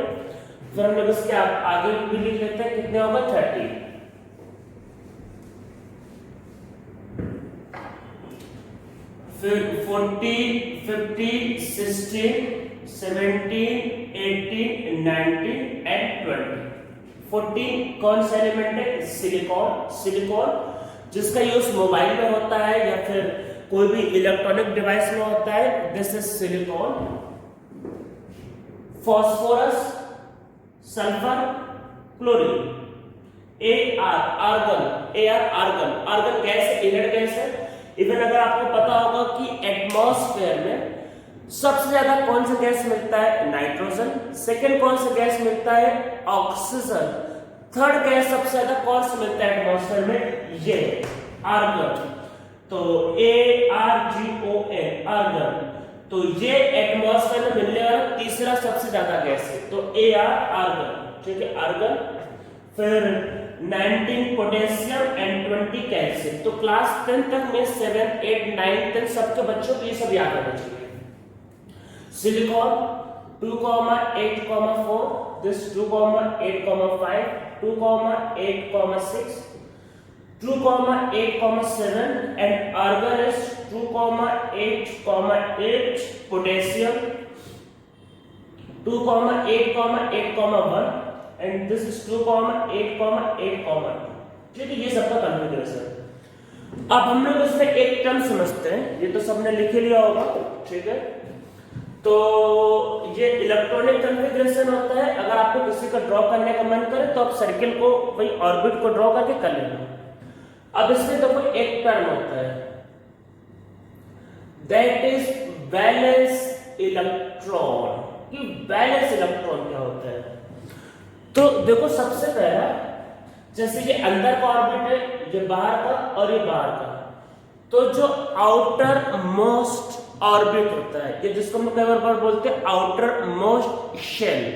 फिर हम लोग इसके आगे भी लिख लेते हैं, कितने होगा 30। फिर 40 50 60 70 80 90 एंड 20। 14 कौन सा एलिमेंट है? सिलिकॉन, जिसका यूज मोबाइल में होता है या फिर कोई भी इलेक्ट्रॉनिक डिवाइस में होता है, this is silicon. Phosphorus, sulphur, chlorine. Argon gas, inert gas है। इवन अगर आपको पता होगा कि एटमॉस्फेयर में सबसे ज्यादा कौन सा गैस मिलता है? नाइट्रोजन। सेकंड कौन सा गैस मिलता है? ऑक्सीजन। थर्ड गैस सबसे ज्यादा कौन सा मिलता है एटमॉस्फेयर में? ये आर्गन। तो ARGON, आर्गन। तो ये एटमॉस्फेयर में मिलने वाला तीसरा सबसे ज्यादा गैस है, तो आर्गन, ठीक है, आर्गन। फिर 19 पोटेशियम एंड 20 कैल्शियम। तो क्लास 10 तक में 7 8 9 10 सबके बच्चों को ये सब याद होना चाहिए। Silicon 2,8,4, this 2,8,5, 2,8,6, 2,8,7 and argon is 2,8,8, potassium 2,8,8,1 and this is 2,8,8,2। ठीक है, ये सबका कॉन्फ़िगरेशन। अब हम लोग इसमें एक टर्म समझते हैं, ये तो सबने लिख ही लिया होगा, ठीक है। तो ये इलेक्ट्रॉनिक कॉन्फ़िगरेशन होता है। अगर आपको किसी का ड्रॉ करने का मन करे तो आप सर्किल को, वही ऑर्बिट को ड्रॉ करके कर लेना। अब इसमें तो कोई एक टर्म होता है, दैट इज वैलेंस इलेक्ट्रॉन। कि वैलेंस इलेक्ट्रॉन क्या होता है? तो देखो, सबसे पहला, जैसे ये अंदर का ऑर्बिट है, ये बाहर का और ये बाहर का, तो जो आउटर मोस्ट ऑर्बिट होता है, ये जिसको हम कई बार बोलते हैं आउटर मोस्ट शेल,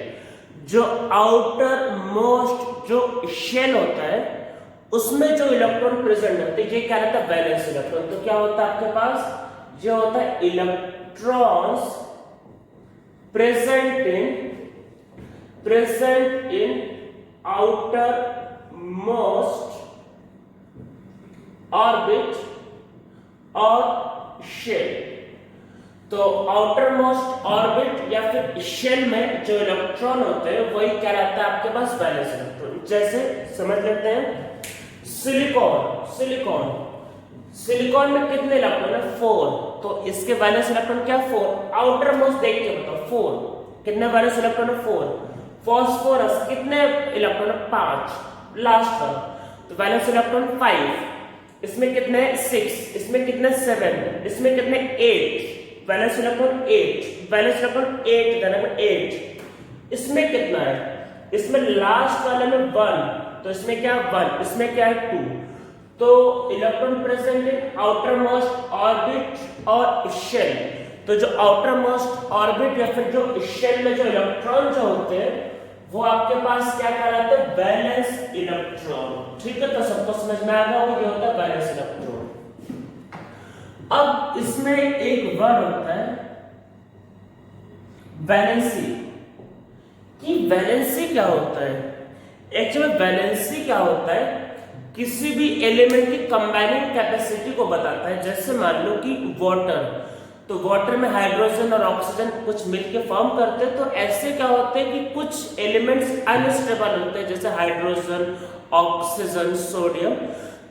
जो आउटर मोस्ट जो शेल होता है उसमें जो इलेक्ट्रॉन प्रेजेंट होते हैं, ये क्या रहता है? Valence electron. तो क्या होता है आपके पास? ये होता है electrons present in outer most orbit और शेल। तो आउटर मोस्ट ऑर्बिट या फिर शेल में जो इलेक्ट्रॉन होते हैं वही क्या रहता है आपके पास? Valence electron. जैसे समझ लेते हैं सिलिकॉन में कितने इलेक्ट्रॉन है? 4। तो इसके वैलेंस इलेक्ट्रॉन क्या? 4। आउटर मोस्ट देख के बताओ, 4 कितने वैलेंस इलेक्ट्रॉन है? 4। फॉस्फोरस कितने इलेक्ट्रॉन है? 5 लास्ट वन, तो वैलेंस इलेक्ट्रॉन 5। इसमें कितने 6, इसमें कितने 7, इसमें कितने 8, वैलेंस इलेक्ट्रॉन 8, वैलेंस इलेक्ट्रॉन 8 धनात्मक 8। इसमें कितना है, इसमें लास्ट वाले में 1, तो इसमें क्या 1, इसमें क्या है 2। तो electron present in outer most orbit और शेल। तो जो आउटर मोस्ट ऑर्बिट या फिर जो शेल में जो इलेक्ट्रॉन जो होते हैं वो आपके पास क्या कहलाते हैं, वैलेंस इलेक्ट्रॉन। ठीक है, तो सबको समझ में आ गया होगा ये होता है वैलेंस इलेक्ट्रॉन। अब इसमें एक वर्ड होता है वैलेंसी। कि वैलेंसी क्या होता है, एक्चुअली वैलेंसी क्या होता है, किसी भी एलिमेंट की कंबाइनिंग कैपेसिटी को बताता है। जैसे मान लो कि वाटर, तो वाटर में हाइड्रोजन और ऑक्सीजन कुछ मिलकर फॉर्म करते हैं। तो ऐसे क्या होते हैं कि कुछ एलिमेंट्स अनस्टेबल होते हैं, जैसे हाइड्रोजन, ऑक्सीजन, सोडियम।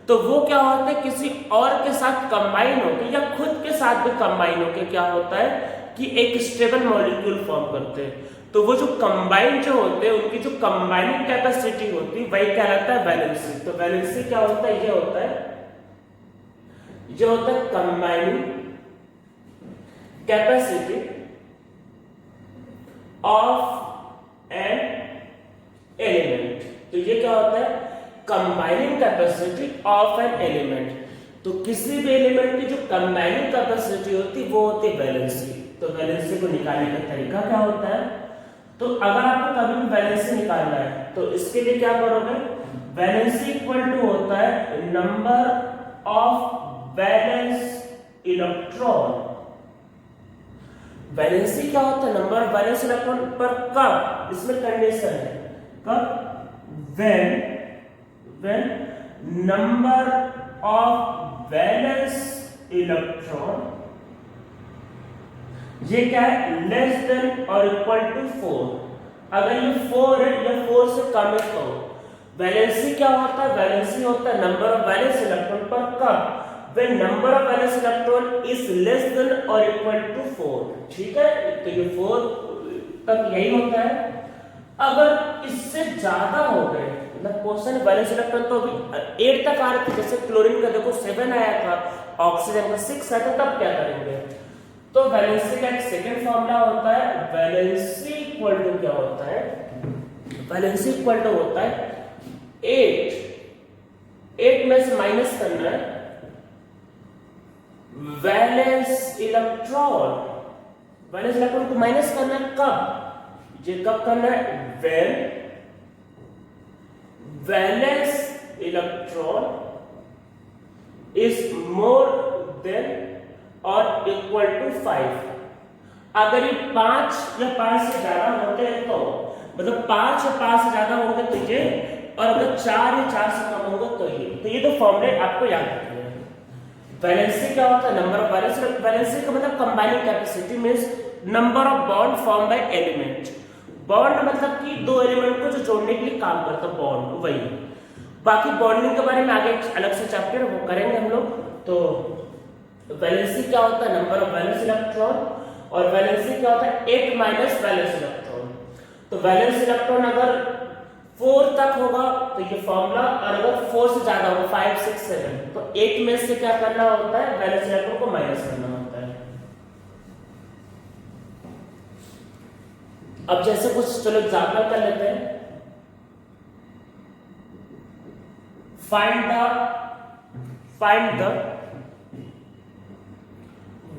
तो वो क्या होता है किसी और के साथ कंबाइन होकर या खुद के साथ भी कंबाइन होकर क्या होता है कि एक स्टेबल मॉलिक्यूल फॉर्म करते हैं। तो वो जो कंबाइन जो होते हैं उनकी जो कंबाइनिंग कैपेसिटी होती है वही कहलाता है वैलेंसी। तो वैलेंसी क्या होता है, ये होता है combining capacity of an element. तो ये क्या होता है, combining capacity of an element. तो किसी भी एलिमेंट की जो कंबाइनिंग कैपेसिटी होती है वो होती है वैलेंसी। तो वैलेंसी को निकालने का तरीका क्या होता है, तो अगर आपको कभी भी वैलेंसी निकालना है तो इसके लिए क्या करोगे, वैलेंसी इक्वल टू होता है number of valence electron. Valency क्या होता है, नंबर ऑफ वैलेंस इलेक्ट्रॉन पर कब, इसमें कंडीशन है कब, when number of valence electron, ये क्या है, लेस देन और इक्वल टू 4। अगर ये 4 है या 4 से कम है तो वैलेंसी क्या होता है, वैलेंसी होता है नंबर ऑफ वैलेंस इलेक्ट्रॉन पर कब, when number of valence electron is less than or equal to 4। ठीक है, तो ये 4 तक यही होता है। अगर इससे ज्यादा हो गए, मतलब क्वेश्चन वैलेंस इलेक्ट्रॉन तो अभी 8 तक आ रहे थे, जैसे क्लोरीन का देखो 7 आया था, ऑक्सीजन का 6 आया था, तब क्या करेंगे, तो वैलेंसी का एक सेकंड फॉर्मूला होता है, वैलेंसी इक्वल टू क्या होता है, वैलेंसी इक्वल टू होता है 8 में से माइनस करना है वैलेंस इलेक्ट्रॉन। वैलेंस इलेक्ट्रॉन को माइनस करना है कब, ये कब करना है, when valence electron is more than और इक्वल टू 5। अगर ये 5 या 5 से ज्यादा होते हैं तो, मतलब 5 या 5 से ज्यादा होंगे तो ये, और अगर 4 या 4 से कम होंगे तो ये। तो ये तो फॉर्मूले आपको याद रखने हैं। वैलेंसी क्या होता है, नंबर ऑफ वैलेंस, वैलेंसी का मतलब combining capacity means number of bond form by element. Bond मतलब कि दो एलिमेंट को जो जोड़ने के लिए काम करता है, बॉन्ड, वही। बाकी बॉन्डिंग के बारे में आगे अलग से चैप्टर वो करेंगे हम लोग। तो वैलेंसी क्या होता है, नंबर ऑफ वैलेंस इलेक्ट्रॉन, और वैलेंसी क्या होता है 8 माइनस वैलेंस इलेक्ट्रॉन। तो वैलेंस इलेक्ट्रॉन अगर 4 तक होगा तो ये फॉर्मूला, और अगर 4 से ज्यादा होगा 5, 6, 7 तो 8 में से क्या करना होता है, वैलेंस इलेक्ट्रॉन को माइनस करना होता है। अब जैसे कुछ चलो एग्जांपल कर लेते हैं। Find the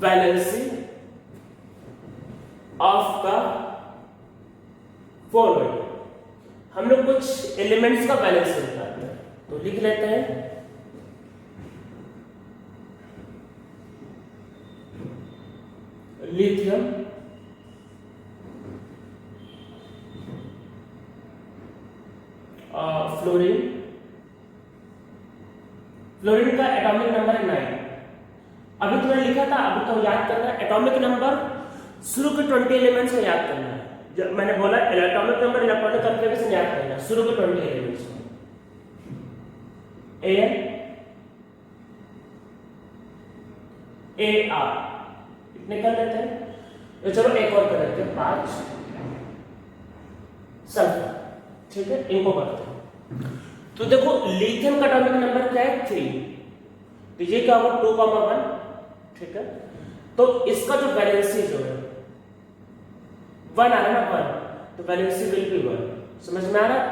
valency of the following. हम लोग कुछ एलिमेंट्स का वैलेंसी निकालते हैं, तो लिख लेते हैं लिथियम, फ्लोरीन। फ्लोरीन का एटॉमिक नंबर है 9। अभी तुमने लिखा था, अभी तो याद करना है एटॉमिक नंबर, शुरू के 20 एलिमेंट्स को याद करना है। जब मैंने बोला एटॉमिक नंबर इलेक्ट्रॉनिक कॉन्फ़िगरेशन याद करना, शुरू के 20 एलिमेंट्स को। AN, AR इतने कर लेते हैं। तो चलो एक और कर लेते हैं, 5 सल्फर। ठीक है, इनको करते हैं। तो देखो लिथियम का एटॉमिक नंबर क्या है, 3। तो ये क्या होगा 2,1, ठीक है। तो इसका जो वैलेंसी जो है 1 आ रहा है ना 1, तो वैलेंसी विल बी 1। समझ में आ रहा है?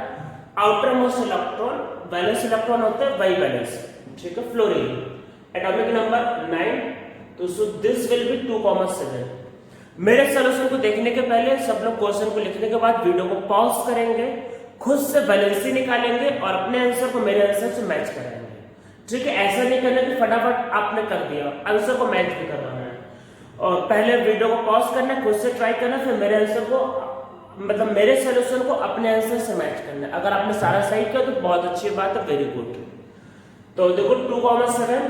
Outer most electron valence electron होते हैं वही वैलेंस, ठीक है। फ्लोरीन एटॉमिक नंबर 9, तो सो दिस विल बी 2,7। मेरे सॉल्यूशन को देखने के पहले सब लोग क्वेश्चन को लिखने के बाद वीडियो को पॉज करेंगे, खुद से वैलेंसी निकालेंगे और अपने आंसर को मेरे आंसर से मैच कराएंगे, ठीक है। ऐसा नहीं करना कि फटाफट आपने कर दिया, आंसर को मैच भी करवाना है। और पहले वीडियो को पॉज करना, खुद से ट्राई करना, फिर मेरे आंसर को मतलब मेरे सॉल्यूशन को अपने आंसर से मैच करना है। अगर आपने सारा सही किया तो बहुत अच्छी बात है, वेरी गुड। तो देखो 2,7,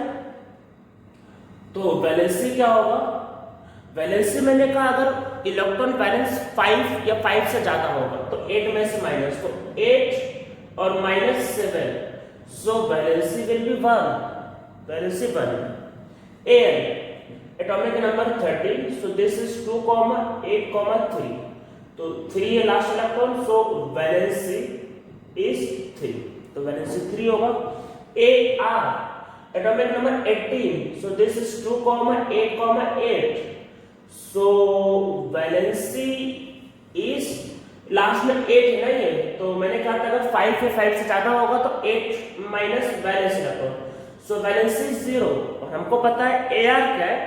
तो वैलेंसी क्या होगा? वैलेंसी मैंने कहा अगर इलेक्ट्रॉन बैलेंस 5 या 5 से ज्यादा होगा तो 8 में से माइनस, तो 8 और -7, so valency will be 1, valency 1। An atomic number 30, so this is 2,8,3, तो 3 है last electron, so valency is 3, तो वैलेंसी 3 होगा। A R atomic number 18, so this is 2,8,8, so valency is last में 8 है ना ये, तो मैंने कहा था अगर 5 या 5 से ज्यादा होगा तो 8 minus valence electron, so valency 0। और हमको पता है ए आर क्या है?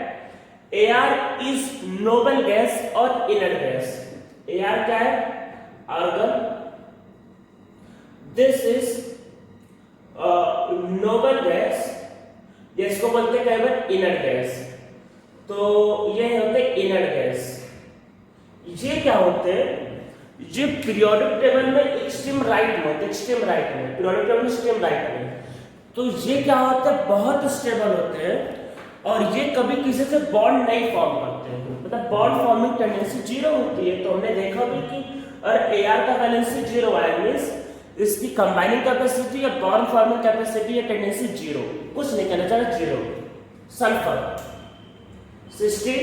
A R is noble gas और इनर गैस। ए आर क्या है? Argon. This is noble gas, जिसको बोलते हैं कई बार इनर गैस, तो ये होते हैं इनर गैस। ये क्या होते हैं? ये पीरियोडिक टेबल में एक्सट्रीम राइट में होते हैं, एक्सट्रीम राइट में, पीरियोडिक टेबल में एक्सट्रीम राइट में। तो ये क्या होता है? बहुत स्टेबल होते हैं और ये कभी किसी से बॉन्ड नहीं फॉर्म करते हैं, मतलब बॉन्ड फॉर्मिंग टेंडेंसी 0 होती है। तो हमने देखा भी कि अगर ए आर का वैलेंसी 0 आया मींस इसकी कंबाइनिंग कैपेसिटी या बॉन्ड फॉर्मिंग कैपेसिटी या टेंडेंसी 0, कुछ नहीं कहना चाहिए 0। Sulphur 16,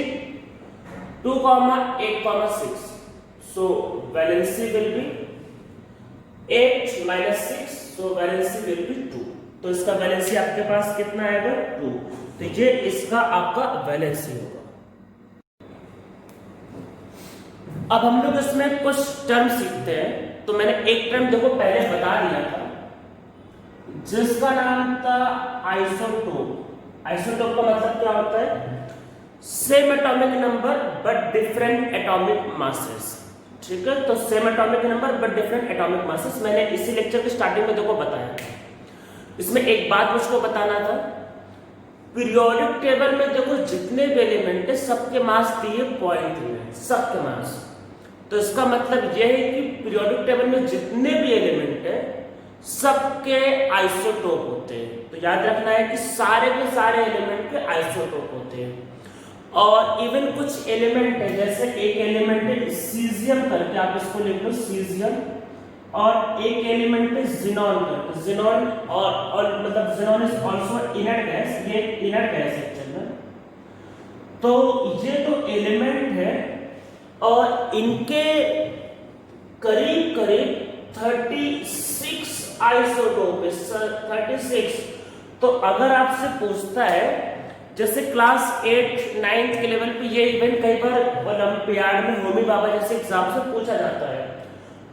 2,8,6, so valency will be 8 minus 6, so valency will be 2। तो इसका वैलेंसी आपके पास कितना आएगा? 2। तो ये इसका आपका वैलेंसी होगा। अब हम लोग इसमें कुछ टर्म सीखते हैं। तो मैंने एक टर्म देखो पहले बता दिया था जिसका नाम था आइसोटोप। आइसोटोप का मतलब क्या होता है? Same atomic number but different atomic masses, ठीक है। तो same atomic number but different atomic masses मैंने इसी लेक्चर के स्टार्टिंग में देखो बताया। इसमें एक बात मुझको बताना था, पीरियोडिक टेबल में देखो जितने भी एलिमेंट है सबके मास दिए पॉइंट में, सबके मास। तो इसका मतलब यह है कि पीरियोडिक टेबल में जितने भी एलिमेंट है सबके आइसोटोप होते हैं। तो याद रखना है कि सारे के सारे एलिमेंट के आइसोटोप होते हैं। और इवन कुछ एलिमेंट है, जैसे एक एलिमेंट है सीजियम करके, आप इसको लिख लो सीजियम, और एक एलिमेंट है जिनॉन करके, जिनॉन और मतलब xenon is also inner gas, ये इनर गैस है चलना। तो ये तो एलिमेंट है और इनके करीब करीब 36 आइसोटोप है, 36। तो अगर आपसे पूछता है, जैसे क्लास 8, 9 के लेवल पे ये इवेंट कई बार ओलंपियाड में होमी बाबा जैसे एग्जाम से पूछा जाता है।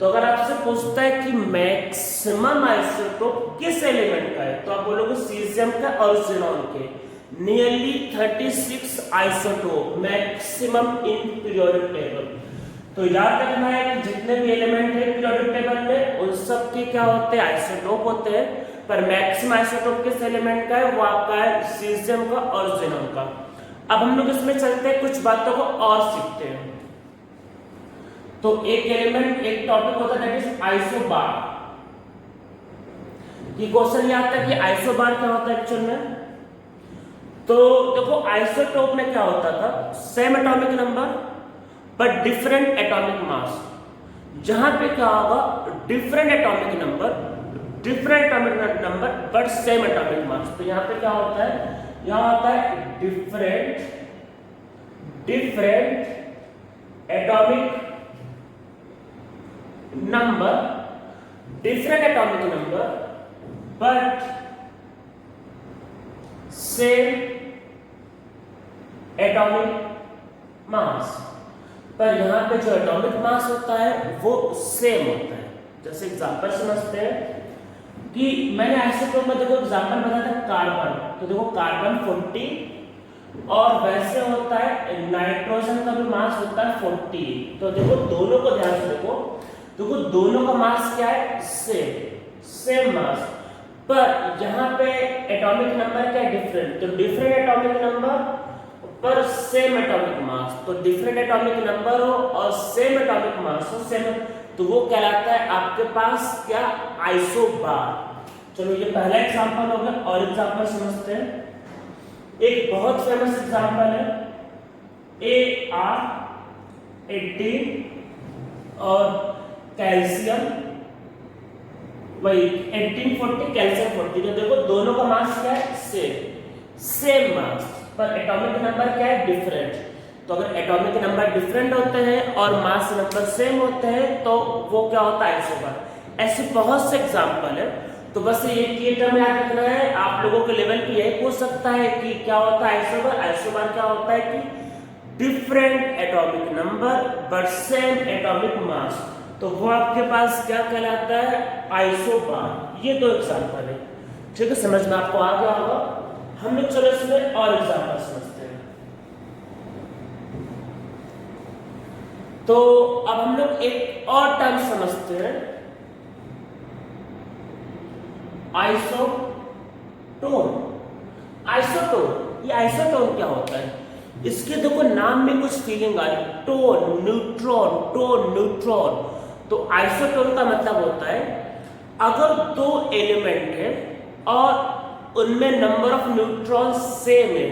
तो अगर आपसे पूछता है कि मैक्सिमम आइसोटोप किस एलिमेंट का है, तो आप बोलोगे सीजियम का और जिनॉन के। Nearly 36 isotope maximum in periodic table. तो याद रखना है कि जितने भी एलिमेंट है पीरियोडिक टेबल में उन सब के क्या होते हैं? आइसोटोप होते हैं। पर मैक्सिमम आइसोटोप किस एलिमेंट का है? वो आपका है सीजियम का और जिनॉन का। अब हम लोग इसमें चलते हैं, कुछ बातों को और सीखते हैं। तो एक एलिमेंट, एक टॉपिक होता है दैट इज आइसोबार। ये क्वेश्चन याद था कि आइसोबार क्या होता है एक्चुअल में। तो देखो आइसोटोप में क्या होता था? Same atomic number but different atomic मास। जहां पे क्या होगा? Different atomic number but same atomic mass. तो यहां पे क्या होता है? यहां होता है different atomic number but same atomic mass, पर यहाँ पे जो एटॉमिक मास होता है वो सेम होता है। जैसे एग्जांपल समझते हैं कि मैंने आइसोटोप में देखो एग्जांपल बताया था कार्बन, तो देखो कार्बन 40 और वैसे होता है नाइट्रोजन का भी मास होता है 40। तो देखो दोनों को ध्यान से देखो दोनों का मास क्या है, सेम मास, पर यहाँ पे एटॉमिक नंबर क्या है, डिफरेंट। तो डिफरेंट एटॉमिक नंबर पर सेम एटॉमिक मास, तो डिफरेंट एटॉमिक नंबर हो और सेम एटॉमिक मास हो, सेम, तो वो कहलाता है आपके पास क्या, आइसोबार। चलो ये पहला एग्जांपल हो गया, और एग्जांपल समझते हैं। एक बहुत फेमस एग्जांपल है AR18 और कैल्शियम, वही 1840 कैल्शियम 40। तो देखो दोनों का मास क्या है, सेम मास, पर एटॉमिक नंबर क्या है, डिफरेंट। तो अगर एटॉमिक नंबर डिफरेंट होते हैं और मास नंबर सेम होते हैं तो वो क्या होता है, आइसोबार। ऐसे बहुत से एग्जांपल है, तो बस ये टर्म याद रखना है। आप लोगों के लेवल पे यही पूछ सकता है कि क्या होता है आइसोबार। आइसोबार क्या होता है कि different atomic number but same atomic mass, तो वो आपके पास क्या कहलाता है, आइसोबार। ये दो एग्जांपल है, ठीक है, समझ में आपको आ गया होगा। हम लोग चलो इसमें और एग्जांपल समझते हैं। तो अब हम लोग एक और टर्म समझते हैं, आइसोटोन। ये आइसोटोन क्या होता है, इसके देखो नाम में कुछ फीलिंग आ रही, टोन न्यूट्रॉन। तो आइसोटोन का मतलब होता है अगर दो एलिमेंट है और उनमें नंबर ऑफ न्यूट्रॉन सेम है।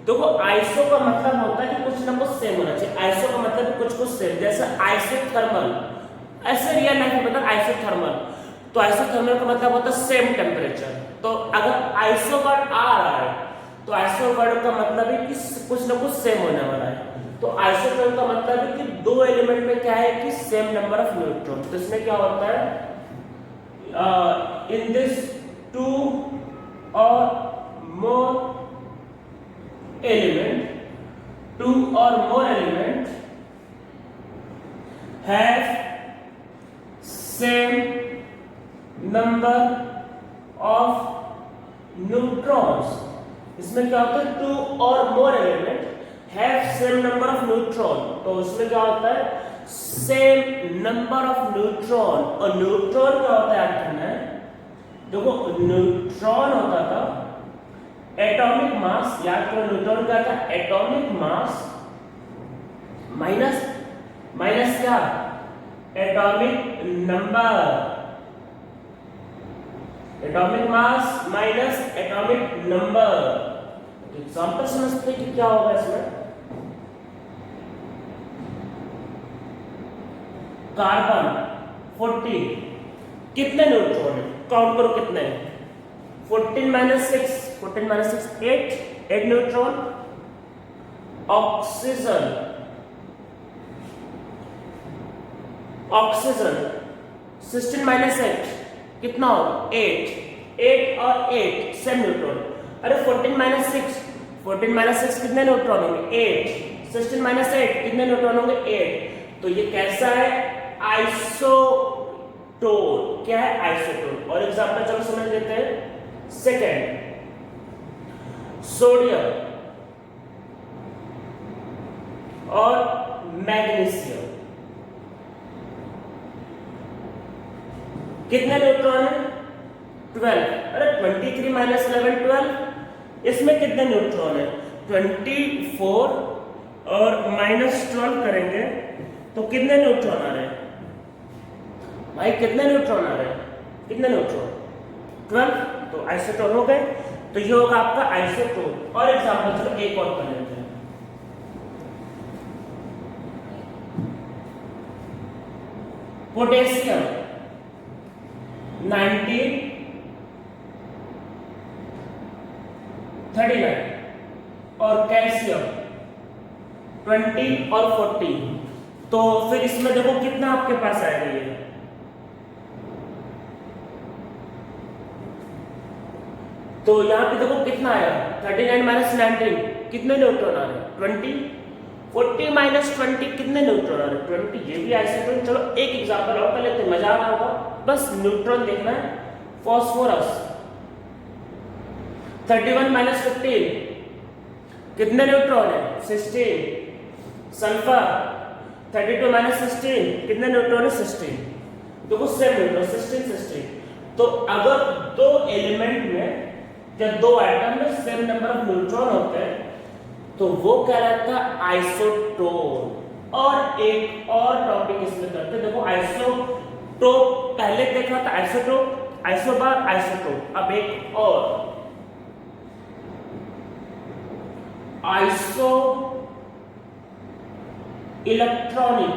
देखो आइसो का मतलब होता है कि कुछ ना कुछ सेम होना चाहिए। आइसो का मतलब कुछ सेम, जैसे आइसोथर्मल, ऐसे रियल लाइफ में मतलब आइसोथर्मल। तो आइसोथर्मल का मतलब होता है सेम टेम्परेचर। तो अगर आइसो वर्ड आ रहा है तो आइसो वर्ड का मतलब है कि कुछ ना कुछ सेम होने वाला है। तो आइसोटोन का मतलब है कि दो एलिमेंट में क्या है कि सेम नंबर ऑफ न्यूट्रॉन। तो इसमें क्या होता है, in this two or more element, two or more element have same number of neutrons। इसमें क्या होता है, two or more element have same number of neutron। तो इसमें क्या होता है, same number of neutron। और न्यूट्रॉन क्या होता है, याद रखना है, देखो न्यूट्रॉन होता था एटॉमिक मास, याद करो न्यूट्रॉन क्या था, एटॉमिक मास माइनस क्या, atomic number, atomic mass minus atomic number. Example समझते हैं कि क्या होगा इसमें। कार्बन 40, कितने न्यूट्रॉन है, काउंट करो कितने, 14 माइनस 6 8 न्यूट्रॉन। ऑक्सीजन 16 माइनस 8 कितना होगा, 8 और 8 सेम न्यूट्रॉन। अरे 14 माइनस 6 कितने न्यूट्रॉन होंगे, 8। 16 माइनस 8 कितने न्यूट्रॉन होंगे, 8। तो ये कैसा है, आइसोटोन। क्या है, आइसोटोन। और एग्जांपल चलो समझ लेते हैं। सेकेंड, सोडियम और मैग्नीशियम, कितने न्यूट्रॉन है, 12। अरे 23 माइनस 11 12। इसमें कितने न्यूट्रॉन है, 24 और माइनस 12 करेंगे तो कितने न्यूट्रॉन आ रहे हैं भाई, कितने न्यूट्रॉन आ रहे हैं, कितने न्यूट्रॉन, 12। तो आइसोटोन हो गए। तो ये होगा आपका आइसोटोन। और एग्जांपल चलो एक और कर लेते हैं। पोटेशियम 19 39 और कैल्शियम 20 और 40। तो फिर इसमें देखो कितना आपके पास आएगा, ये तो यहाँ पे देखो कितना आया 39 माइनस 19 कितने न्यूट्रॉन आ रहे हैं 20, 40 माइनस 20 कितने न्यूट्रॉन आ रहे हैं 20, ये भी आइसोटोन। चलो एक एग्जांपल और कर लेते हैं, मजा आ रहा होगा, बस न्यूट्रॉन देखना है। फॉस्फोरस 31 माइनस 15 कितने न्यूट्रॉन है 16। सल्फर 32 माइनस 16 कितने न्यूट्रॉन है 16। देखो सेम न्यूट्रॉन 16। तो अगर दो एलिमेंट में जब दो एटम में सेम नंबर ऑफ न्यूट्रॉन होते हैं तो वो कहलाता है आइसोटोन। और एक और टॉपिक इसमें करते हैं, देखो आइसोटोप पहले देखा था, आइसोटोप आइसोबार आइसोटोप। अब एक और आइसो इलेक्ट्रॉनिक,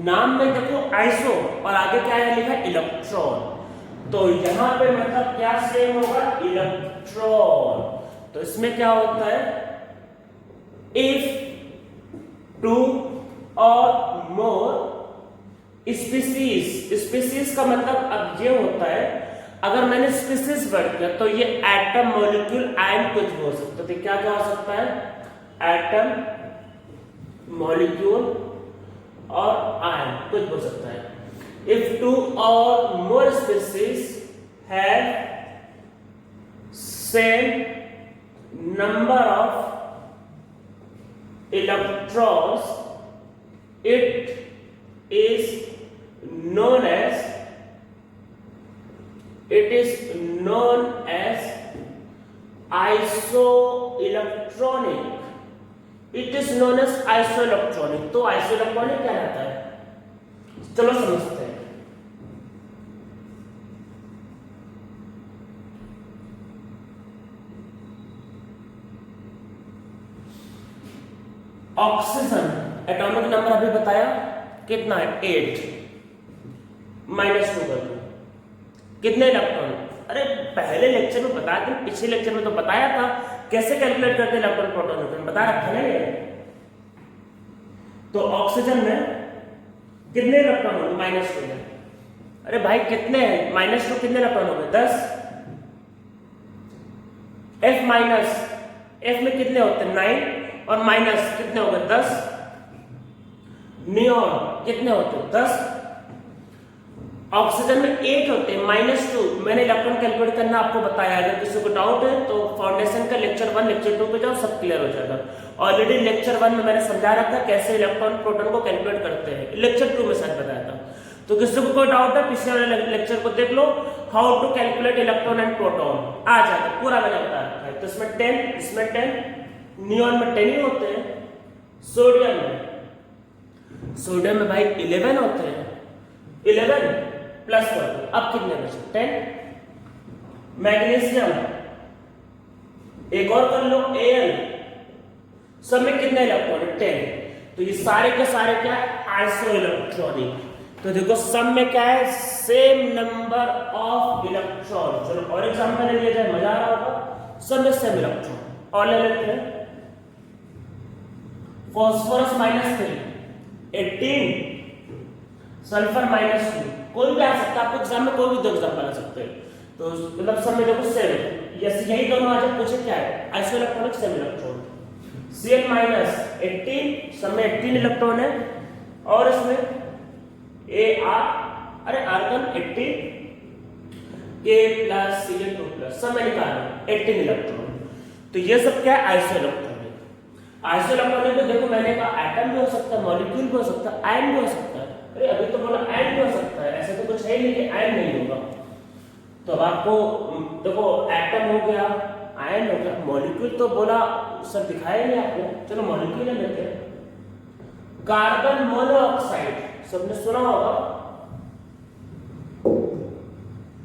नाम में देखो आइसो और आगे क्या है लिखा है इलेक्ट्रॉन, तो यहां पे मतलब क्या सेम होगा इलेक्ट्रॉन। तो इसमें क्या होता है इफ टू और मोर स्पीसीज का मतलब अब ये होता है, अगर मैंने स्पीसीज वर्ड किया तो ये एटम मॉलिक्यूल आयन कुछ भी हो सकता है। तो क्या क्या हो सकता है एटम मॉलिक्यूल और आयन कुछ हो सकता है। इफ टू और मोर species have same number of electrons it is known as isoelectronic। it is known as isoelectronic। तो isoelectronic क्या रहता है चलो समझते हैं। ऑक्सीजन एटॉमिक नंबर अभी बताया कितना है 8 माइनस 2 कर दो कितने इलेक्ट्रॉन। अरे पहले लेक्चर में बताया था, पिछले लेक्चर में तो बताया था कैसे कैलकुलेट करते हैं इलेक्ट्रॉन प्रोटॉन न्यूट्रॉन, बता रखा है ये। तो ऑक्सीजन में कितने इलेक्ट्रॉन होंगे -2 में। अरे भाई कितने हैं -2 कितने इलेक्ट्रॉन होंगे 10। F माइनस F में कितने होते हैं 9 और माइनस कितने हो गए 10। नियॉन कितने होते हैं 10। ऑक्सीजन में 8 होते हैं -2। मैंने इलेक्ट्रॉन कैलकुलेट करना आपको बताया, अगर किसी को डाउट है तो फाउंडेशन का लेक्चर 1 लेक्चर 2 पे जाओ, सब क्लियर हो जाएगा। ऑलरेडी लेक्चर 1 में मैंने समझा रखा कैसे इलेक्ट्रॉन प्रोटॉन को कैलकुलेट करते हैं, लेक्चर 2 में शायद बताया था। तो किसी को कोई डाउट है पिछले वाले लेक्चर को देख लो, how to calculate electron and proton आ जाता है, पूरा मैंने बता रखा है। तो इसमें 10 इसमें 10, नियॉन में 10 ही होते हैं। सोडियम में भाई 11 होते हैं, 11 प्लस कर दो, अब कितने बचे 10। मैग्नीशियम एक और कर लो Al, सब में कितने इलेक्ट्रॉन 10। तो ये सारे के सारे क्या है आइसो इलेक्ट्रॉनिक। तो देखो सब में क्या है सेम नंबर ऑफ इलेक्ट्रॉन। चलो और एग्जांपल ले लिया जाए, मजा आ रहा होगा। सब में सेम इलेक्ट्रॉन और ले लेते हैं। फॉस्फोरस -3 18, सल्फर -2, कोई भी आ सकता है, आपको एग्जाम में कोई भी दो एग्जांपल आ सकते हैं। तो मतलब सब में देखो सेम, यही दोनों आ जाए, पूछे क्या है iso electronic same electron. Cl -18 सब में 18 इलेक्ट्रॉन है, और इसमें Ar अरे आर्गन 18 K प्लस Cl2+ सब में निकालो 18 इलेक्ट्रॉन। तो ये सब क्या है आइसो इलेक्ट्रॉनिक। आइसो इलेक्ट्रॉनिक में देखो मैंने कहा एटम भी हो सकता है, मॉलिक्यूल भी हो सकता है, आयन भी हो सकता है। अरे अभी तो बोला आयन भी हो सकता है, ऐसे तो कुछ है नहीं कि आयन नहीं होगा। तो अब आपको देखो एटम हो गया, आयन हो गया, मॉलिक्यूल तो बोला सर दिखाया नहीं आपने। चलो मॉलिक्यूल ले लेते हैं। कार्बन मोनोऑक्साइड सबने सुना होगा,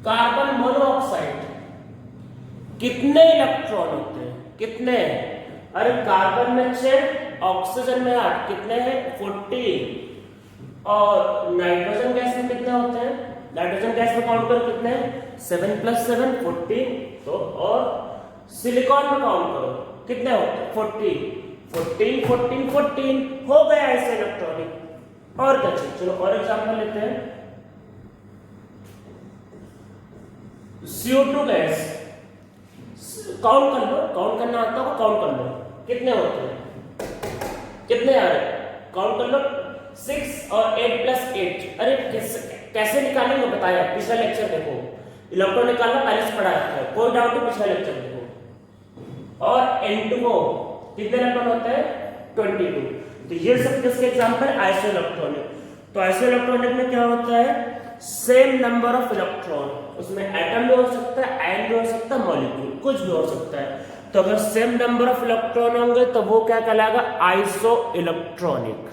कार्बन मोनोऑक्साइड कितने इलेक्ट्रॉन होते हैं कितने। अरे कार्बन में 6, ऑक्सीजन में 8, कितने हैं 14। और नाइट्रोजन गैस में कितने होते हैं, नाइट्रोजन गैस में काउंट करो कितने 7 + 7 14। तो और सिलिकॉन में काउंट करो कितने होते हैं 14 हो गया ऐसे इलेक्ट्रॉनिक। और क्या चाहिए, चलो और एग्जांपल लेते हैं। CO2 गैस काउंट कर लो, काउंट करना आता हो काउंट कर लो, कितने होते हैं, कितने आ रहे काउंट कर लो, 6 और 8 प्लस 8। अरे कैसे निकालेंगे बताया, पिछला लेक्चर देखो, इलेक्ट्रॉन निकालना पहले से पढ़ा रखा है, कोई डाउट नहीं, पिछला लेक्चर देखो। और N2 को कितने इलेक्ट्रॉन होते हैं, 22। तो ये सब किसके एग्जांपल, आइसो इलेक्ट्रॉनिक। तो आइसो इलेक्ट्रॉनिक में क्या होता है, सेम नंबर ऑफ इलेक्ट्रॉन, उसमें एटम भी हो सकता है, आयन भी हो सकता है, मॉलिक्यूल कुछ भी हो सकता है। तो अगर सेम नंबर ऑफ इलेक्ट्रॉन होंगे तो वो क्या कहलाएगा, आइसो इलेक्ट्रॉनिक।